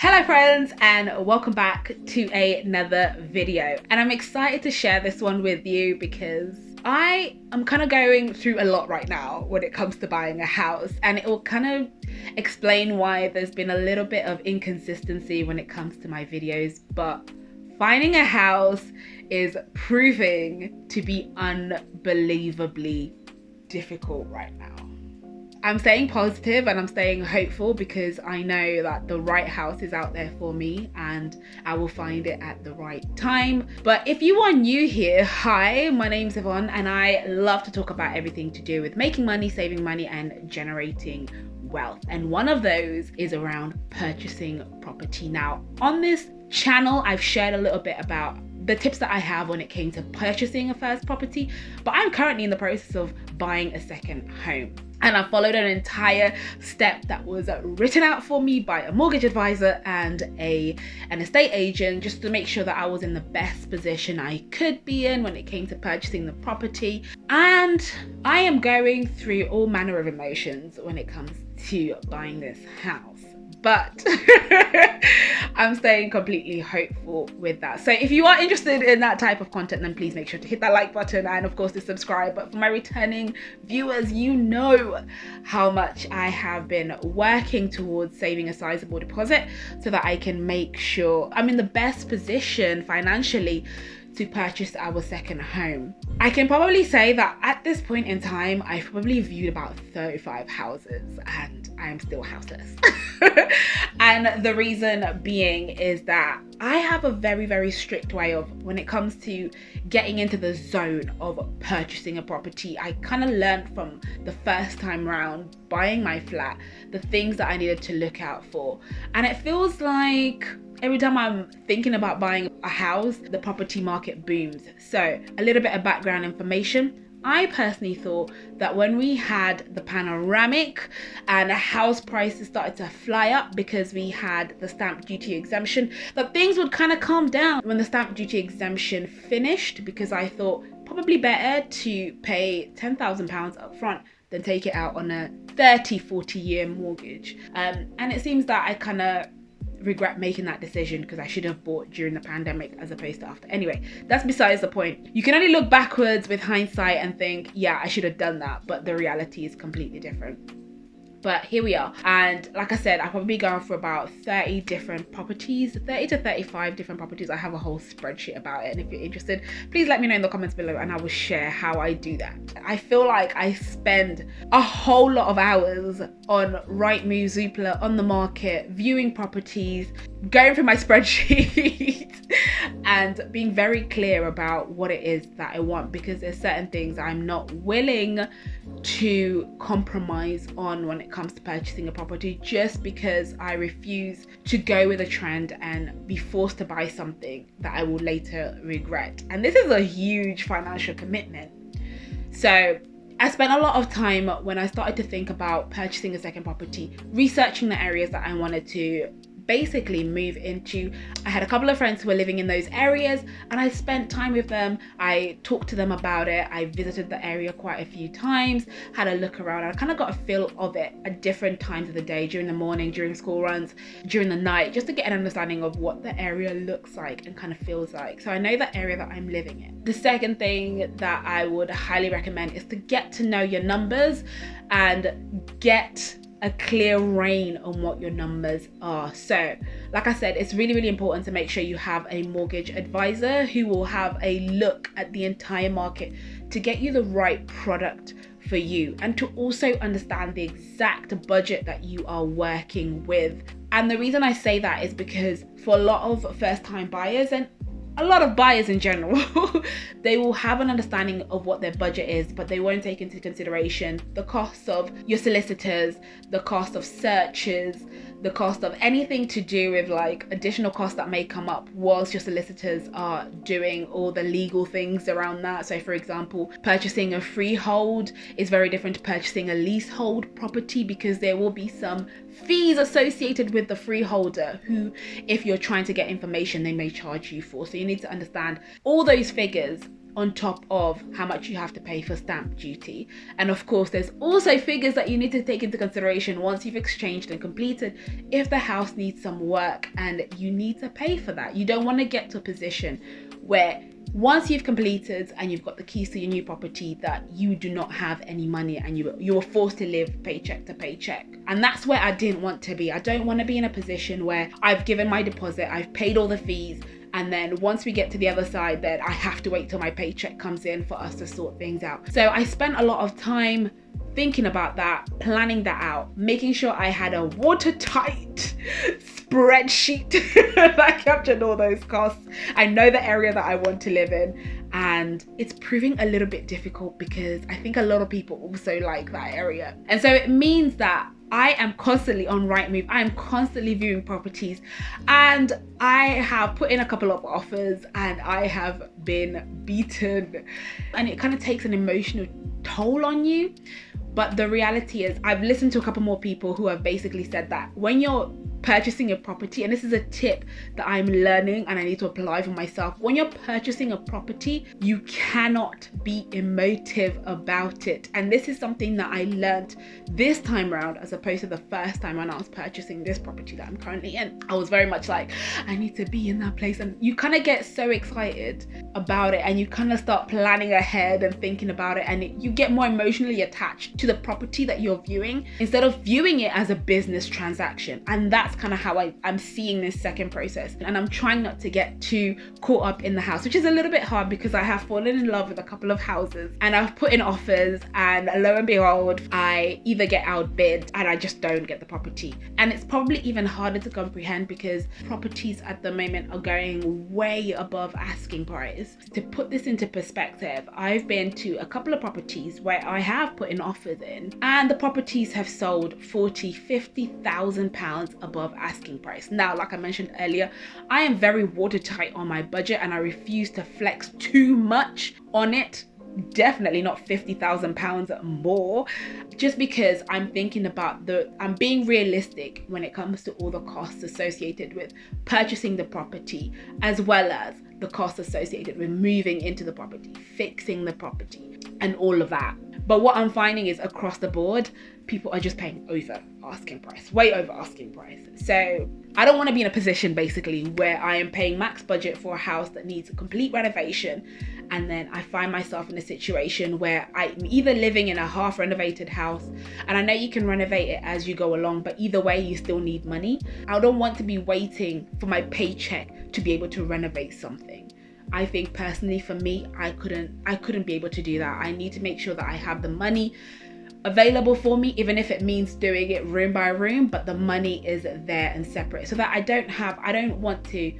Hello friends, and welcome back to another video. And I'm excited to share this one with you because I am kind of going through a lot right now when it comes to buying a house, and it will kind of explain why there's been a little bit of inconsistency when it comes to my videos. But finding a house is proving to be unbelievably difficult right now. I'm staying positive and I'm staying hopeful because I know that the right house is out there for me and I will find it at the right time. But if you are new here, hi, my name's Yvonne and I love to talk about everything to do with making money, saving money and generating wealth. And one of those is around purchasing property. Now, on this channel, I've shared a little bit about the tips that I have when it came to purchasing a first property, but I'm currently in the process of buying a second home. And I followed an entire step that was written out for me by a mortgage advisor and an estate agent, just to make sure that I was in the best position I could be in when it came to purchasing the property. And I am going through all manner of emotions when it comes to buying this house. But I'm staying completely hopeful with that. So if you are interested in that type of content, then please make sure to hit that like button and of course to subscribe. But for my returning viewers, you know how much I have been working towards saving a sizable deposit so that I can make sure I'm in the best position financially to purchase our second home. I can probably say that at this point in time, I've probably viewed about 35 houses and I'm still houseless. And the reason being is that I have a very, very strict way of when it comes to getting into the zone of purchasing a property. I kind of learned from the first time round buying my flat, the things that I needed to look out for. And it feels like every time I'm thinking about buying a house, the property market booms. So a little bit of background information. I personally thought that when we had the panoramic and house prices started to fly up because we had the stamp duty exemption, that things would kind of calm down when the stamp duty exemption finished, because I thought probably better to pay £10,000 up front than take it out on a 30-40 year mortgage. And it seems that I kind of regret making that decision because I should have bought during the pandemic as opposed to after. Anyway, that's besides the point. You can only look backwards with hindsight and think, yeah, I should have done that, but the reality is completely different. But here we are. And like I said, I've probably gone for about 30 different properties, 30 to 35 different properties. I have a whole spreadsheet about it. And if you're interested, please let me know in the comments below and I will share how I do that. I feel like I spend a whole lot of hours on Rightmove, Zoopla, on the market, viewing properties, going through my spreadsheet and being very clear about what it is that I want, because there's certain things I'm not willing to compromise on when it comes to purchasing a property, just because I refuse to go with a trend and be forced to buy something that I will later regret. And this is a huge financial commitment. So I spent a lot of time when I started to think about purchasing a second property, researching the areas that I wanted to basically move into. I had a couple of friends who were living in those areas and I spent time with them. I talked to them about it. I visited the area quite a few times, had a look around. I kind of got a feel of it at different times of the day, during the morning, during school runs, during the night, just to get an understanding of what the area looks like and kind of feels like. So I know the area that I'm living in. The second thing that I would highly recommend is to get to know your numbers and get a clear rein on what your numbers are. So like I said, it's really, really important to make sure you have a mortgage advisor who will have a look at the entire market to get you the right product for you, and to also understand the exact budget that you are working with. And the reason I say that is because for a lot of first-time buyers and a lot of buyers in general, they will have an understanding of what their budget is, but they won't take into consideration the cost of your solicitors, the cost of searches, the cost of anything to do with like additional costs that may come up whilst your solicitors are doing all the legal things around that. So for example, purchasing a freehold is very different to purchasing a leasehold property, because there will be some fees associated with the freeholder who, if you're trying to get information, they may charge you for. So you need to understand all those figures on top of how much you have to pay for stamp duty. And of course, there's also figures that you need to take into consideration once you've exchanged and completed, if the house needs some work and you need to pay for that. You don't want to get to a position where once you've completed and you've got the keys to your new property, that you do not have any money and you were forced to live paycheck to paycheck. And that's where I didn't want to be. I don't want to be in a position where I've given my deposit, I've paid all the fees, and then once we get to the other side, then I have to wait till my paycheck comes in for us to sort things out. So I spent a lot of time thinking about that, planning that out, making sure I had a watertight spreadsheet that captured all those costs. I know the area that I want to live in, and it's proving a little bit difficult because I think a lot of people also like that area. And so it means that I am constantly on Rightmove. I am constantly viewing properties, and I have put in a couple of offers and I have been beaten, and it kind of takes an emotional toll on you. But the reality is, I've listened to a couple more people who have basically said that when you're purchasing a property, and this is a tip that I'm learning and I need to apply for myself, when you're purchasing a property, you cannot be emotive about it. And this is something that I learned this time around as opposed to the first time when I was purchasing this property that I'm currently in. I was very much like, I need to be in that place, and you kind of get so excited about it and you kind of start planning ahead and thinking about it, and you get more emotionally attached to the property that you're viewing instead of viewing it as a business transaction. And that's kind of how I'm seeing this second process, and I'm trying not to get too caught up in the house, which is a little bit hard because I have fallen in love with a couple of houses and I've put in offers, and lo and behold, I either get outbid and I just don't get the property. And it's probably even harder to comprehend because properties at the moment are going way above asking price. To put this into perspective, I've been to a couple of properties where I have put in offers in, and the properties have sold £40,000-50,000 above asking price. Now, like I mentioned earlier, I am very watertight on my budget and I refuse to flex too much on it. Definitely not £50,000 more, just because I'm thinking about I'm being realistic when it comes to all the costs associated with purchasing the property, as well as the costs associated with moving into the property, fixing the property, and all of that. But what I'm finding is across the board, people are just paying over asking price, way over asking price. So I don't want to be in a position basically where I am paying max budget for a house that needs a complete renovation, and then I find myself in a situation where I'm either living in a half renovated house, and I know you can renovate it as you go along, but either way you still need money. I don't want to be waiting for my paycheck to be able to renovate something. I think personally for me, I couldn't be able to do that. I need to make sure that I have the money available for me, even if it means doing it room by room, but the money is there and separate, so that I don't want to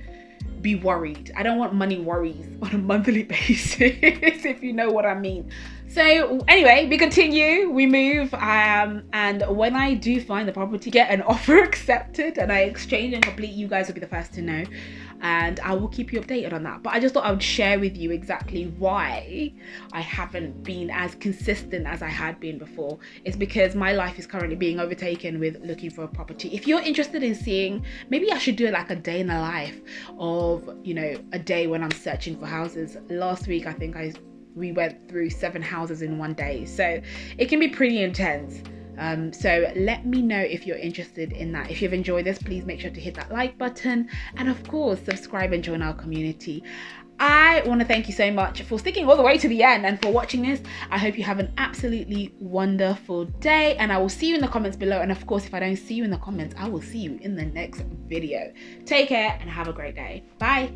be worried. I don't want money worries on a monthly basis, if you know what I mean. So anyway, we continue, we move, and when I do find the property, get an offer accepted and I exchange and complete, you guys will be the first to know, and I will keep you updated on that. But I just thought I would share with you exactly why I haven't been as consistent as I had been before. It's because my life is currently being overtaken with looking for a property. If you're interested in seeing, maybe I should do like a day in the life of, you know, a day when I'm searching for houses. Last week I think we went through 7 houses in one day, so it can be pretty intense. So let me know if you're interested in that. If you've enjoyed this, please make sure to hit that like button, and of course subscribe and join our community. I want to thank you so much for sticking all the way to the end and for watching this. I hope you have an absolutely wonderful day, and I will see you in the comments below. And of course, if I don't see you in the comments, I will see you in the next video. Take care and have a great day. Bye.